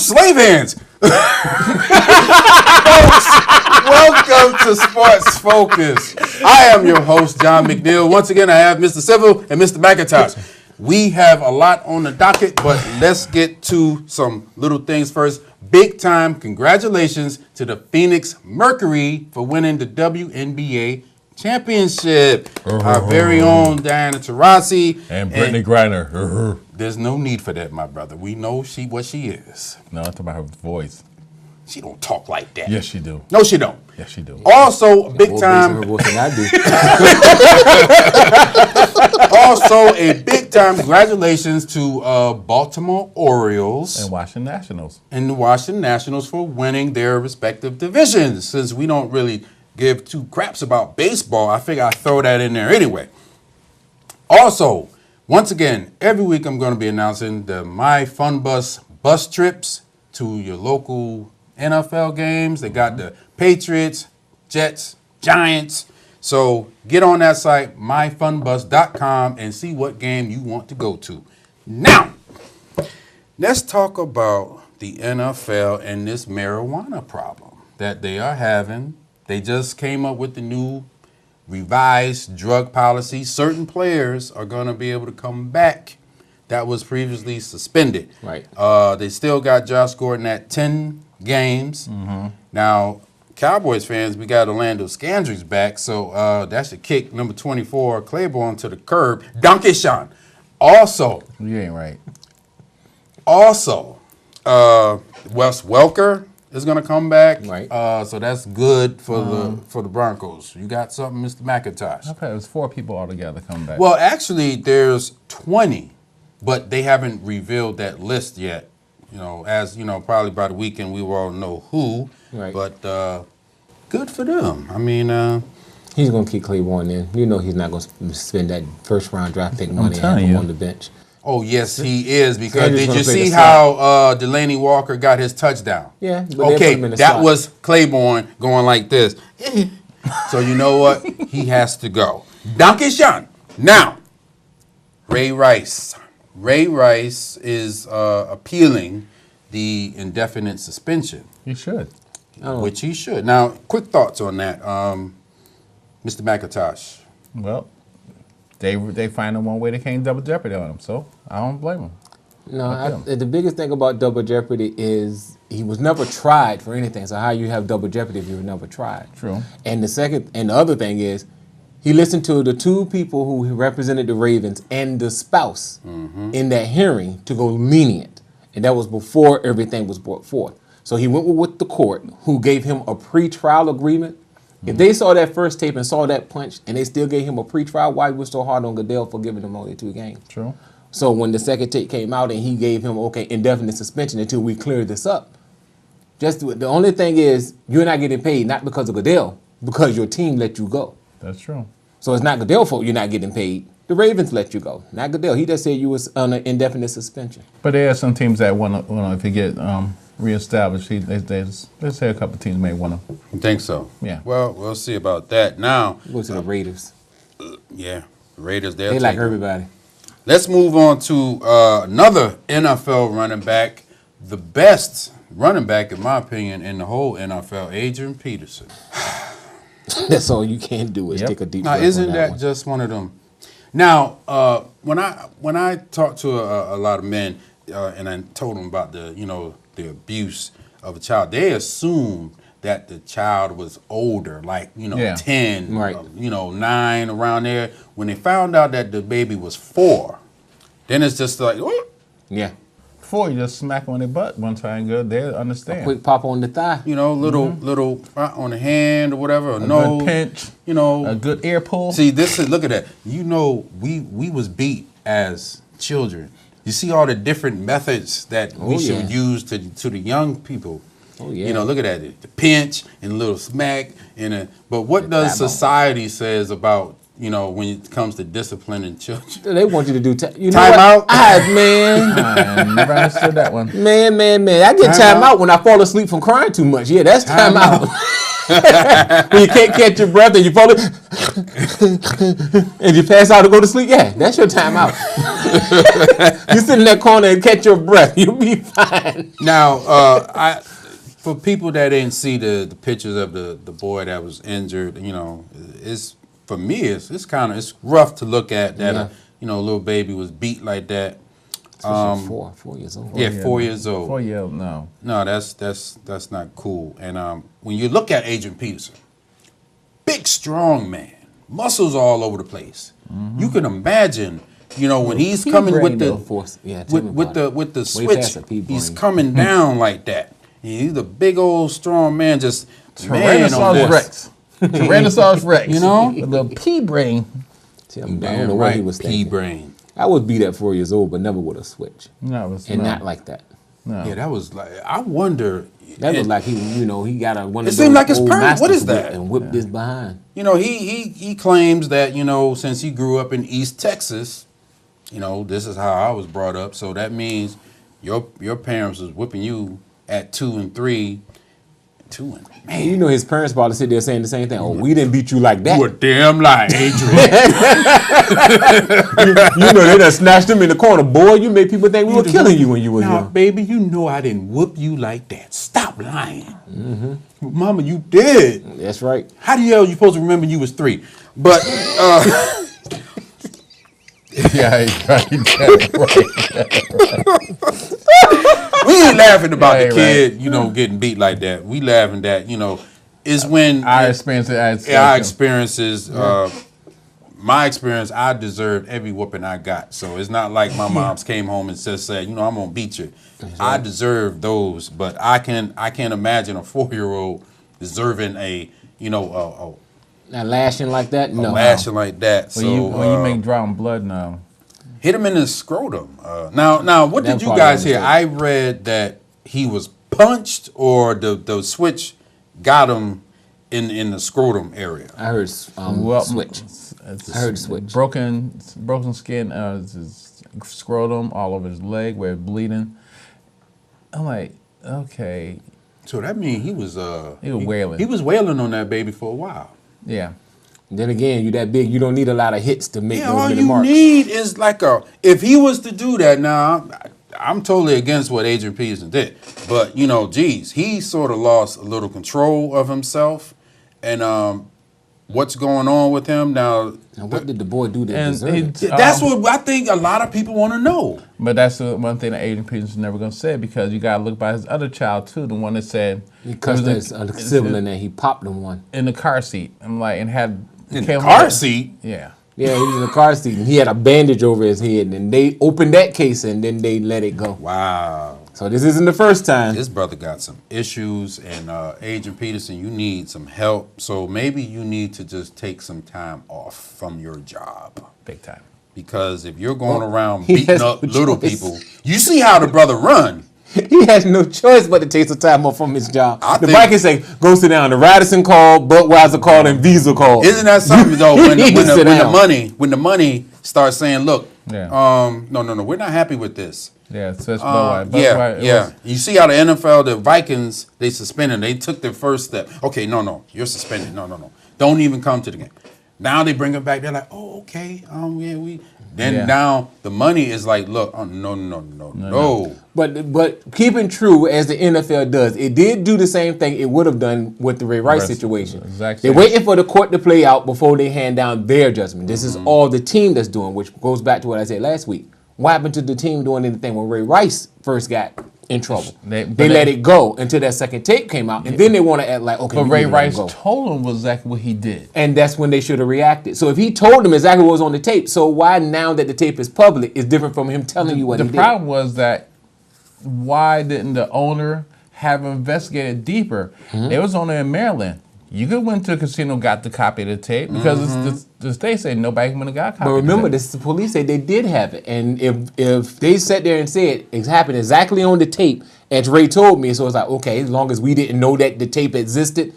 slave hands. Folks, welcome to Sports Focus. I am your host, John McNeil. Once again, I have Mr. Civil and Mr. McIntosh. We have a lot on the docket, but let's get to some little things first. Big time congratulations to the Phoenix Mercury for winning the WNBA championship. Our very own Diana Taurasi. And Brittany Griner. There's no need for that, my brother. We know what she is. No, I'm talking about her voice. She don't talk like that. Yes, she do. No, she don't. Yes, she do. Also, big time. Also, a big time congratulations to Baltimore Orioles And Washington Nationals. and the Washington Nationals for winning their respective divisions. Since we don't really give two craps about baseball, I figure I'd throw that in there anyway. Also, once again, every week I'm going to be announcing the My Fun Bus bus trips to your local NFL games. They got the Patriots, Jets, Giants. So get on that site, myfunbus.com, and see what game you want to go to. Now, let's talk about the NFL and this marijuana problem that they are having. They just came up with the new revised drug policy. Certain players are going to be able to come back that was previously suspended. Right. They still got Josh Gordon at 10 games. Mm-hmm. Now, Cowboys fans, we got Orlando Scandrick's back, so that should kick number 24, Claiborne, to the curb. Donkey Sean. Also, You ain't right. Wes Welker is going to come back. Right. So that's good for the Broncos. You got something, Mr. McIntosh? I thought it was 4 people altogether coming back. Well, actually, there's 20, but they haven't revealed that list yet. You know, as you know, probably by the weekend we will all know who. Right. But good for them. I mean, He's going to keep Claiborne in. You know he's not going to spend that first-round draft pick money and have telling him you. on the bench. oh yes, he is, because Sanders did gonna you play see the how Delaney Walker got his touchdown? Yeah. But they put Okay, him in the that slot. was Claiborne going like this. So you know what? He has to go. Donkey Sean. Now, Ray Rice. Ray Rice is appealing the indefinite suspension, You should. which he should. Now, quick thoughts on that, Mr. McIntosh. Well, they find one way they can't double jeopardy on him, so I don't blame them. No, the biggest thing about double jeopardy is he was never tried for anything. So how you have double jeopardy if you were never tried? True. And the other thing is, he listened to the 2 people who represented the Ravens and the spouse in that hearing to go lenient, and that was before everything was brought forth. So he went with the court, who gave him a pre-trial agreement. If they saw that first tape and saw that punch, and they still gave him a pre-trial, why was so hard on Goodell for giving him only 2 games? True. So when the second tape came out and he gave him, indefinite suspension until we clear this up. The only thing is, you're not getting paid, not because of Goodell, because your team let you go. That's true. So it's not Goodell's fault you're not getting paid. The Ravens let you go, not Goodell. He just said you was on an indefinite suspension. But there are some teams that want to, if you get reestablished, they say a couple teams may want to. You think so? Yeah. Well, we'll see about that. Now, Go to the Raiders. yeah, the Raiders, They like everybody. Let's move on to another NFL running back, the best running back, in my opinion, in the whole NFL, Adrian Peterson. That's all you can do is Yep. take a deep Now, breath. isn't on that one. just one of them? Now, when I talk to a lot of men and I told them about the abuse of a child, they assume that the child was older, like 10, Right. 9, around there. When they found out that the baby was 4, then it's just like, what? Yeah. Before you just smack on their butt one time, good, they'll understand. Quick pop on the thigh. Little on the hand or whatever, or a nose, good pinch, a good ear pull. See, look at that. We was beat as children. You see all the different methods that we should use to the young people. Oh yeah. Look at that. The pinch and a little smack but what does society says about when it comes to disciplining children? They want you to do time out. Man. I never understood that one. Man. I get time out when I fall asleep from crying too much. Yeah, that's time out. When you can't catch your breath and you fall and you pass out to go to sleep, yeah, that's your time out. You sit in that corner and catch your breath, you'll be fine. Now, for people that didn't see the pictures of the boy that was injured, it's for me it's it's rough to look at that a little baby was beat like that. 4 years old. Yeah, 4 years old. 4 years old, no. No, that's not cool. And when you look at Adrian Peterson, big, strong man, muscles all over the place. You can imagine, when he's coming with the with the switch, he's coming down like that. He's a big old strong man, just Tyrannosaurus Rex. Tyrannosaurus Rex. A little pea brain. I don't know what he was thinking. Pea brain. I would beat at 4 years old, but never with a switch. No, not like that. No. Yeah, that was like, I wonder. That was like he got one of those. It seemed like his old parents. What is masters that? And whipped his behind. He claims that since he grew up in East Texas, this is how I was brought up. So that means your parents was whipping you at 2 and 3. Man, his parents probably sit there saying the same thing. Oh, we didn't beat you like that. You a damn lie, Adrian. They done snatched him in the corner. Boy, you made people think we were killing you when you were young. Baby, I didn't whoop you like that. Stop lying. Mm-hmm. Mama, you did. That's right. How the hell you supposed to remember you was 3? But Yeah, right. we ain't laughing about the kid, getting beat like that. We laughing that, is when our experiences. My experience, I deserved every whooping I got. So it's not like my mom's came home and just said, I'm gonna beat you. Right. I deserve those, but I can't imagine a 4-year-old deserving a lashing like that. No, lashing like that. When you make drawing blood now. Hit him in the scrotum. Now, what did you guys hear? I read that he was punched, or the switch got him in the scrotum area. I heard switch. I heard switch. Broken skin, his scrotum, all over his leg where it's bleeding. I'm like, okay. So that means he was wailing. He was wailing on that baby for a while. Yeah. Then again, you that big, you don't need a lot of hits to make those many marks. All you need is if he was to do that now, I'm totally against what Adrian Peterson did. But, he sort of lost a little control of himself. And what's going on with him now? What did the boy do that deserved it? That's what I think a lot of people want to know. But that's the one thing that Adrian Peterson's never going to say, because you got to look by his other child, too, the one that said... He cussed his sibling and he popped him one. In the car seat. I'm like, and had... In the car seat? Yeah. Yeah, he was in the car seat, and he had a bandage over his head, and they opened that case, and then they let it go. Wow. So this isn't the first time. This brother got some issues, and Adrian Peterson, you need some help. So maybe you need to just take some time off from your job. Big time. Because if you're going around beating up little people, you see how the brother run. He has no choice but to take some time off from his job. The Vikings say, go sit down. The Radisson called, Budweiser called, and Visa called. Isn't that something, though, when the money starts saying, look, no, we're not happy with this. Yeah, so it's Budweiser. Yeah. You see how the NFL, the Vikings, they suspended. They took their first step. Okay, no, you're suspended. No. Don't even come to the game. Now they bring it back. They're like, oh, okay, now the money is like, look, no. But keeping true as the NFL does, it did do the same thing it would have done with the Ray Rice situation. Exactly. They're waiting for the court to play out before they hand down their judgment. This is all the team that's doing, which goes back to what I said last week. What happened to the team doing anything when Ray Rice first got in trouble? They let it go until that second tape came out, and then they want to act like, okay, but Ray Rice told him exactly what he did. And that's when they should have reacted. So if he told them exactly what was on the tape, so why now that the tape is public is different from him telling you what he did? The problem was that why didn't the owner have investigated deeper? It was only in Maryland. You could went to a casino, got the copy of the tape, because the state said nobody would have got a copy. But remember, the police said they did have it. And if they sat there and said it happened exactly on the tape, as Ray told me, so it's like, okay, as long as we didn't know that the tape existed,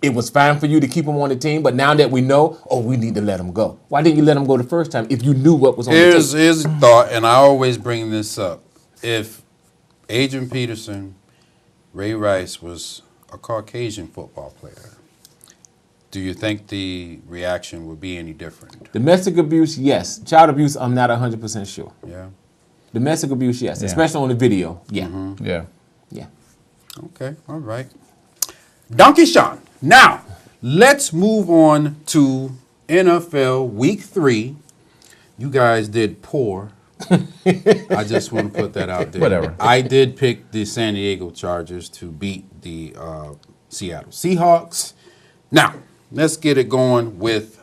it was fine for you to keep him on the team. But now that we know, we need to let him go. Why didn't you let him go the first time if you knew what was on the tape? Here's a thought, and I always bring this up. If Adrian Peterson, Ray Rice was a Caucasian football player, do you think the reaction would be any different? Domestic abuse, yes. Child abuse, I'm not 100% sure. Yeah. Domestic abuse, yes. Yeah. Especially on the video. Yeah. Yeah. Yeah. Okay, all right. Donkey Sean. Now, let's move on to NFL Week 3. You guys did poor. I just want to put that out there. Whatever. I did pick the San Diego Chargers to beat the Seattle Seahawks. Now, let's get it going with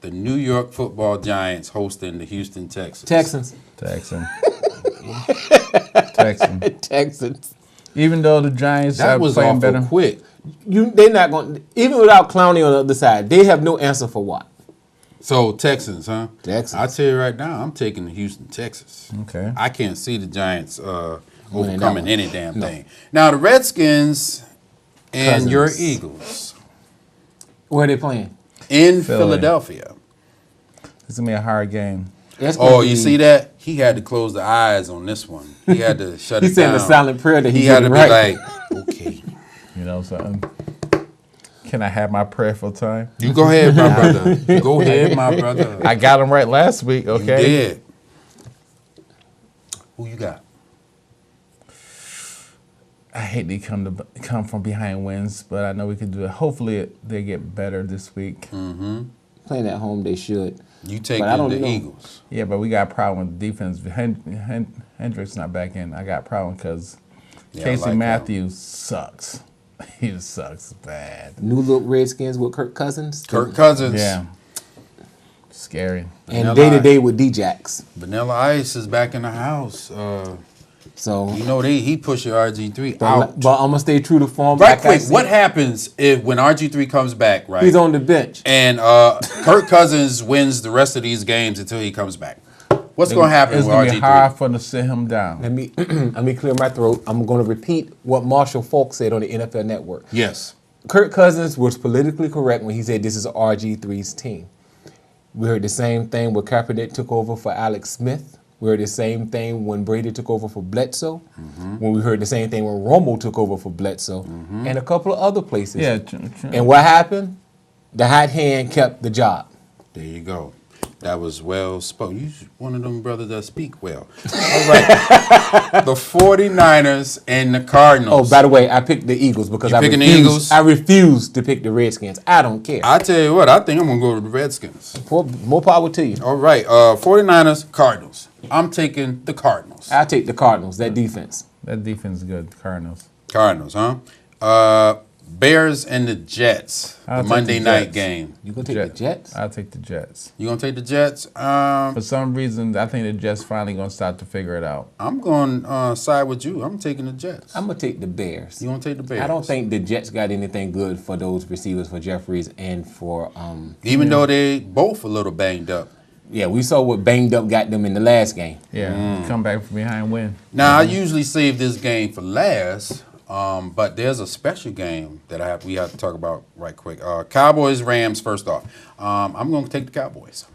the New York Football Giants hosting the Houston Texans. Texans. Texans. Texans. Texans. Even though the Giants That are was playing awful better. quick. They're not going, even without Clowney on the other side, they have no answer for what? So, Texans, huh? Texans. I tell you right now, I'm taking the Houston Texans. Okay. I can't see the Giants that overcoming one. any damn No. thing. Now, the Redskins and Cousins. your Eagles Where are they playing? in Philly. Philadelphia. It's going to be a hard game. That's gonna Oh, be- you see that? He had to close the eyes on this one. He had to shut He it said down. the silent prayer that He had to be right. like, okay. You know something? Can I have my prayerful time? You go ahead, my brother. You go ahead, my brother. I got them right last week, You okay? did. Who you got? I hate to come from behind wins, but I know we can do it. Hopefully they get better this week. Playing at home, they should. You taking I don't the know. Eagles. Yeah, but we got a problem with defense. Hendrick's not back in. I got a problem because Yeah, I Casey like that. Matthews sucks. He just sucks bad. New look Redskins with Kirk Cousins. Kirk Cousins. Yeah. Scary. And Vanilla day to day with D-Jax. Vanilla Ice is back in the house. So, You know he pushed your RG3 out. but I'm going to stay true to form. Right like I quick, said. what happens if when RG3 comes back, right? He's on the bench. And Kirk Cousins wins the rest of these games until he comes back. What's going to happen It's with going to be RG3? hard for them to sit him down. Let me clear my throat. I'm going to repeat what Marshall Falk said on the NFL Network. Yes. Kirk Cousins was politically correct when he said this is RG3's team. We heard the same thing when Kaepernick took over for Alex Smith. We heard the same thing when Brady took over for Bledsoe. When we heard the same thing when Romo took over for Bledsoe. And a couple of other places. Yeah. And what happened? The hot hand kept the job. There you go. That was well spoken. You one of them brothers that speak well. All right. The 49ers and the Oh, Cardinals. by the way, I picked the Eagles because You picking the Eagles? I refused to pick the Redskins. I don't care. I tell you what, I think I'm going to go to the Redskins. More power to you. All right. 49ers, Cardinals. I'm taking the Cardinals. I take the Cardinals, that defense. That defense is good, Cardinals. Cardinals, huh? Bears and the Jets. I'll The take Monday the night Jets. game. You going to take the Jets? I'll take the Jets. You going to take the Jets? For some reason, I think the Jets finally going to start to figure it out. I'm going to side with you. I'm taking the Jets. I'm going to take the Bears. You going to take the Bears? I don't think the Jets got anything good for those receivers, for Jeffries and for Even though they both a little banged up. yeah, we saw what banged up got them in the last game. Yeah, come back from behind, win. Now I usually save this game for last, but there's a special game that we have to talk about right quick. Cowboys Rams first off. I'm going to take the Cowboys.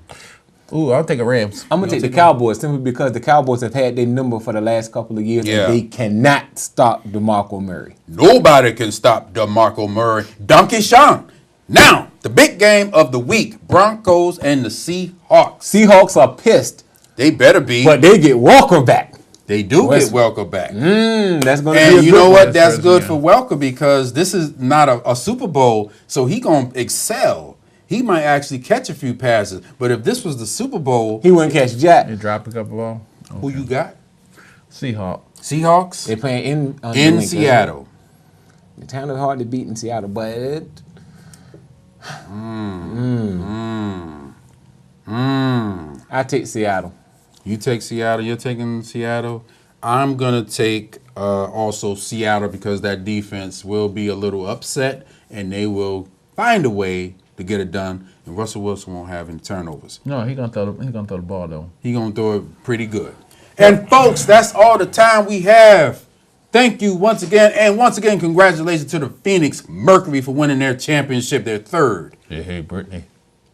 Ooh, I'll take a Rams. I'm gonna take the Cowboys simply because the Cowboys have had their number for the last couple of years, Yeah. and they cannot stop DeMarco Murray. Nobody can stop DeMarco Murray. Donkey Sean. Now the big game of the week: Broncos and the Seahawks. Seahawks are pissed, They better be. but they get Walker back. They do West- get Welker back. That's gonna be a And you good know one. what? That's That's good yeah. for Welker because this is not a Super Bowl, so he gonna excel. He might actually catch a few passes, but if this was the Super Bowl, He wouldn't catch Jack. They drop a couple of who you got? Seahawk. Seahawks They're playing in in Lincoln. Seattle. The town is hard to beat in Seattle, but I take Seattle. You take Seattle. You're taking Seattle. I'm gonna take also Seattle because that defense will be a little upset and they will find a way to get it done. And Russell Wilson won't have any turnovers. No, he gonna throw the ball though. He gonna throw it pretty good. And folks, that's all the time we have. Thank you once again, and once again, congratulations to the Phoenix Mercury for winning their championship, their third. Hey, Brittany.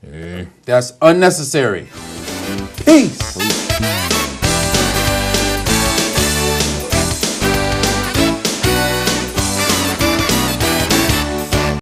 Hey. That's unnecessary. Peace.